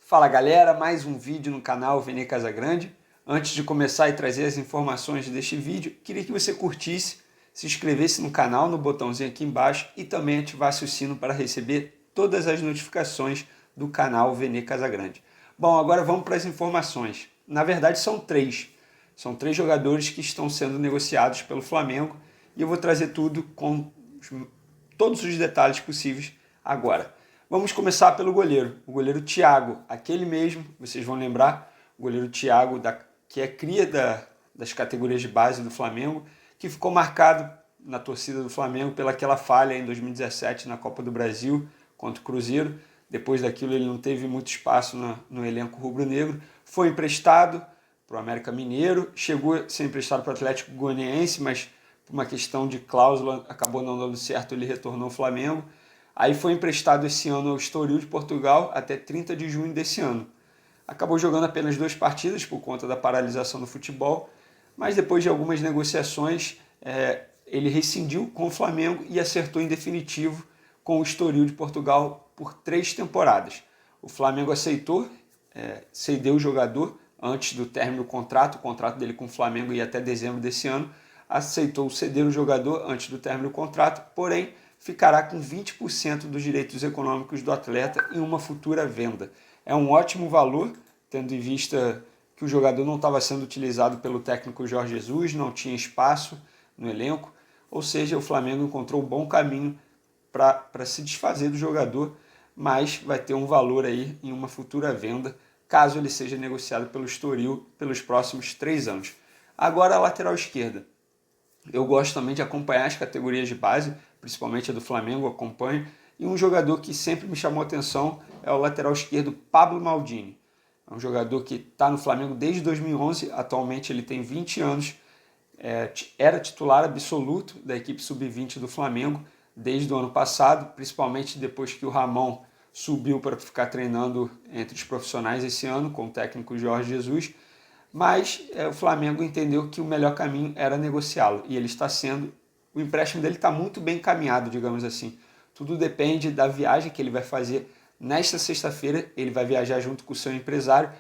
Fala galera, mais um vídeo no canal Vene Casagrande. Antes de começar e trazer as informações deste vídeo, queria que você curtisse, se inscrevesse no canal no botãozinho aqui embaixo e também ativasse o sino para receber todas as notificações do canal Vene Casagrande. Bom, agora vamos para as informações. Na verdade são três. São três jogadores que estão sendo negociados pelo Flamengo e eu vou trazer tudo com todos os detalhes possíveis agora. Vamos começar pelo goleiro, o goleiro Thiago, aquele mesmo, vocês vão lembrar, o goleiro Thiago, que é cria das categorias de base do Flamengo, que ficou marcado na torcida do Flamengo pelaquela falha em 2017 na Copa do Brasil contra o Cruzeiro. Depois daquilo ele não teve muito espaço no elenco rubro-negro, foi emprestado para o América Mineiro, chegou a ser emprestado para o Atlético Goianiense, mas por uma questão de cláusula acabou não dando certo, ele retornou ao Flamengo. Aí foi emprestado esse ano ao Estoril de Portugal até 30 de junho desse ano. Acabou jogando apenas 2 partidas por conta da paralisação do futebol, mas depois de algumas negociações ele rescindiu com o Flamengo e acertou em definitivo com o Estoril de Portugal por 3 temporadas. O Flamengo aceitou, cedeu o jogador antes do término do contrato, o contrato dele com o Flamengo ia até dezembro desse ano, aceitou ceder o jogador antes do término do contrato, porém ficará com 20% dos direitos econômicos do atleta em uma futura venda. É um ótimo valor, tendo em vista que o jogador não estava sendo utilizado pelo técnico Jorge Jesus, não tinha espaço no elenco, ou seja, o Flamengo encontrou um bom caminho para se desfazer do jogador, mas vai ter um valor aí em uma futura venda, caso ele seja negociado pelo Estoril pelos próximos 3 anos. Agora a lateral esquerda. Eu gosto também de acompanhar as categorias de base, principalmente a do Flamengo, acompanho. E um jogador que sempre me chamou a atenção é o lateral esquerdo Pablo Maldini. É um jogador que está no Flamengo desde 2011, atualmente ele tem 20 anos, era titular absoluto da equipe sub-20 do Flamengo desde o ano passado, principalmente depois que o Ramon subiu para ficar treinando entre os profissionais esse ano com o técnico Jorge Jesus. Mas o Flamengo entendeu que o melhor caminho era negociá-lo, e ele está sendo, o empréstimo dele está muito bem encaminhado, digamos assim. Tudo depende da viagem que ele vai fazer nesta sexta-feira. Ele vai viajar junto com o seu empresário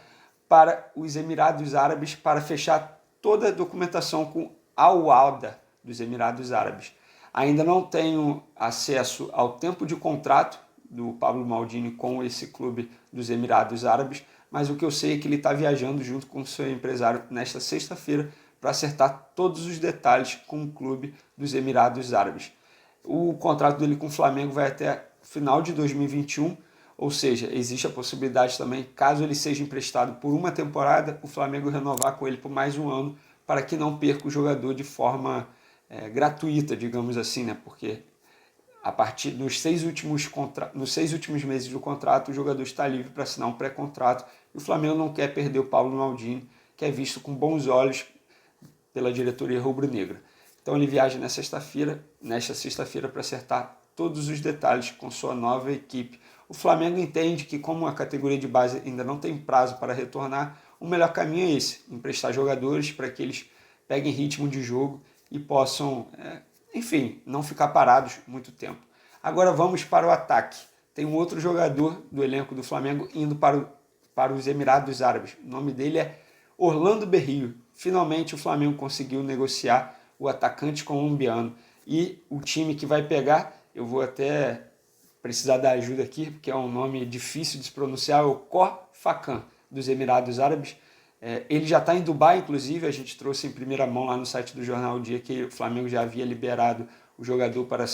para os Emirados Árabes para fechar toda a documentação com Al Wahda dos Emirados Árabes. Ainda não tenho acesso ao tempo de contrato do Pablo Maldini com esse clube dos Emirados Árabes, mas o que eu sei é que ele está viajando junto com o seu empresário nesta sexta-feira para acertar todos os detalhes com o clube dos Emirados Árabes. O contrato dele com o Flamengo vai até final de 2021, ou seja, existe a possibilidade também, caso ele seja emprestado por uma temporada, o Flamengo renovar com ele por mais um ano, para que não perca o jogador de forma gratuita, digamos assim, né? Porque a partir dos 6 últimos meses do contrato, o jogador está livre para assinar um pré-contrato. E o Flamengo não quer perder o Pablo Maldini, que é visto com bons olhos pela diretoria rubro-negra. Então ele viaja nesta sexta-feira, para acertar todos os detalhes com sua nova equipe. O Flamengo entende que, como a categoria de base ainda não tem prazo para retornar, o melhor caminho é esse: emprestar jogadores para que eles peguem ritmo de jogo e possam enfim, não ficar parados muito tempo. Agora vamos para o ataque. Tem um outro jogador do elenco do Flamengo indo para os Emirados Árabes. O nome dele é Orlando Berrio. Finalmente o Flamengo conseguiu negociar o atacante colombiano. E o time que vai pegar, eu vou até precisar da ajuda aqui, porque é um nome difícil de se pronunciar, é o Khor Fakkan, dos Emirados Árabes. Ele já está em Dubai, inclusive, a gente trouxe em primeira mão lá no site do Jornal o Dia que o Flamengo já havia liberado o jogador para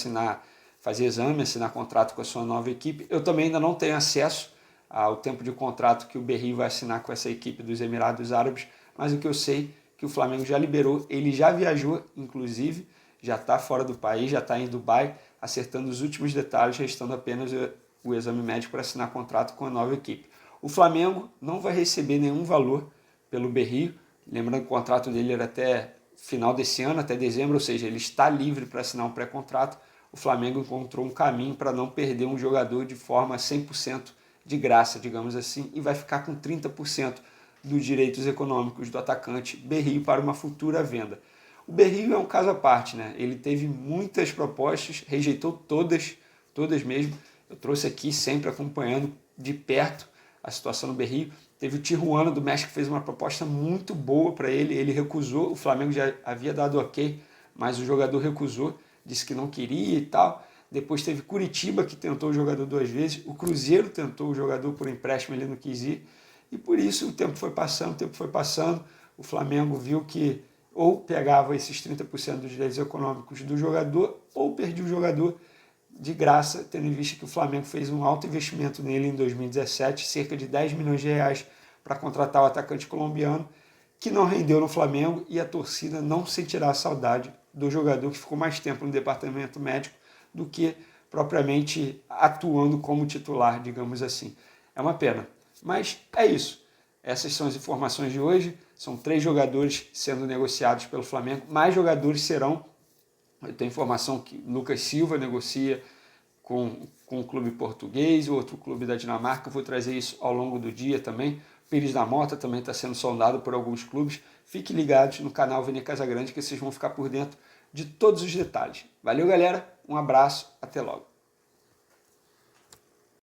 fazer exame, assinar contrato com a sua nova equipe. Eu também ainda não tenho acesso ao tempo de contrato que o Berrio vai assinar com essa equipe dos Emirados Árabes, mas o que eu sei é que o Flamengo já liberou, ele já viajou, inclusive, já está fora do país, já está em Dubai, acertando os últimos detalhes, restando apenas o exame médico para assinar contrato com a nova equipe. O Flamengo não vai receber nenhum valor pelo Berrio, lembrando que o contrato dele era até final desse ano, até dezembro, ou seja, ele está livre para assinar um pré-contrato. O Flamengo encontrou um caminho para não perder um jogador de forma 100% de graça, digamos assim, e vai ficar com 30% dos direitos econômicos do atacante Berrio para uma futura venda. O Berrio é um caso à parte, né? Ele teve muitas propostas, rejeitou todas mesmo. Eu trouxe aqui sempre acompanhando de perto a situação no Berrio. Teve o Tijuana do México que fez uma proposta muito boa para ele, ele recusou, o Flamengo já havia dado ok, mas o jogador recusou, disse que não queria e tal. Depois teve Curitiba, que tentou o jogador 2 vezes, o Cruzeiro tentou o jogador por empréstimo, ele não quis ir, e por isso o tempo foi passando, o Flamengo viu que ou pegava esses 30% dos direitos econômicos do jogador, ou perdia o jogador de graça, tendo em vista que o Flamengo fez um alto investimento nele em 2017, cerca de 10 milhões de reais para contratar o atacante colombiano, que não rendeu no Flamengo, e a torcida não sentirá a saudade do jogador que ficou mais tempo no departamento médico do que propriamente atuando como titular, digamos assim. É uma pena. Mas é isso. Essas são as informações de hoje. São 3 jogadores sendo negociados pelo Flamengo. Mais jogadores serão. Eu tenho informação que Lucas Silva negocia com um clube português, outro clube da Dinamarca. Eu vou trazer isso ao longo do dia também. Pires da Mota também está sendo sondado por alguns clubes. Fiquem ligados no canal Vene Casagrande que vocês vão ficar por dentro de todos os detalhes. Valeu, galera. Um abraço. Até logo.